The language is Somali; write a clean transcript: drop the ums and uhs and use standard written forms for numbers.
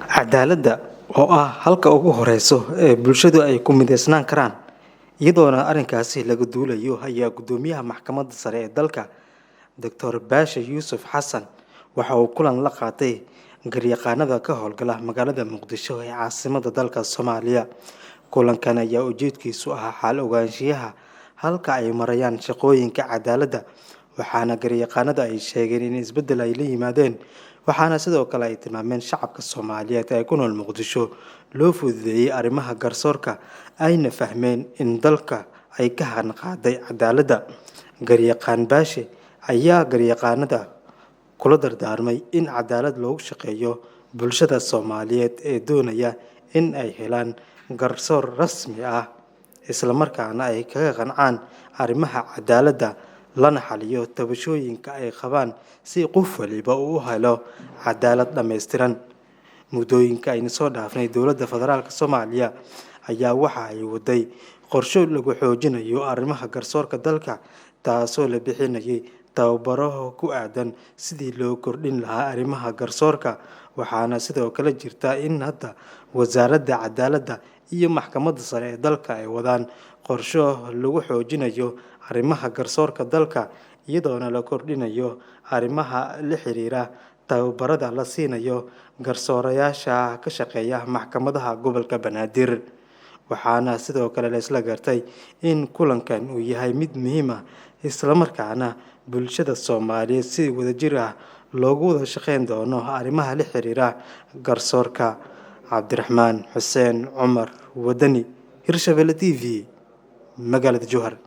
Cadaaladda oo ah halka ugu horeyso ee bulshadu ay ku mideysnaan karaan iyadoona arrinkaasi laga duulayo ayaa gudoomiyaha maxkamadda sare ee dalka Dr. Baashe Yuusuf Xasan waxa uu kulan la qaatay garyaqaanada ka howlgala magaalada Muqdisho ee caasimadda dalka Soomaaliya. Kulankan ayaa ujeedkiisu ahaa xal ogaanshiyaha halka ay marayaan shaqooyinka cadaaladda, waxaana garyaqaanada ay sheegeen in isbeddel ay la yimaadeen. Waxaana sidoo kale ay tilmaameen shacabka Soomaaliyeed ee ku nool Muqdisho loo fududeeyay arrimaha garsoorka ayna fahmeen in dalka ay ka hanqaaday cadaaladda. Garyaqaan Baashe ayaa garyaqaanada kula dardaarmay in cadaalad loogu shaqeeyo bulshada Soomaaliyeed ee doonaya in ay helaan garsoor rasmi ah isla markaana ay kaga qancaan arrimaha cadaaladda lana xaliyo tabashooyinka ay qabaan si qof waliba uu u helo cadaalad dhameystiran. Muddooyinka aynu soo dhaafnay dowladda federaalka Soomaaliya ayaa waxa ay waday qorshe lagu xoojinayo arrimaha garsoorka dalka, taasoo la bixinayay tababaro ku aadan sidii loo kordhin lahaa arrimaha garsoorka. Waxaana sidoo kale jirta in hadda wasaaradda cadaaladda iyo maxkamadda sare ee dalka ay wadaan qorshe lagu xoojinayo arrimaha garsoorka dalka, iyadoona la kordhinayo arrimaha la xiriira tababarada la siinayo garsoorayaasha ka shaqeeya maxkamadaha gobolka Banaadir. Waxaana sidoo kale la isla gartay in kulankan uu yahay mid muhiim ah isla markaana bulshada Soomaaliyeed si wadajir ah loogu wada shaqeyn doono arrimaha la xiriira garsoorka. Cabdiraxmaan Xuseen Cumar Wadani, Hirshabelle TV, magaalada Jowhar.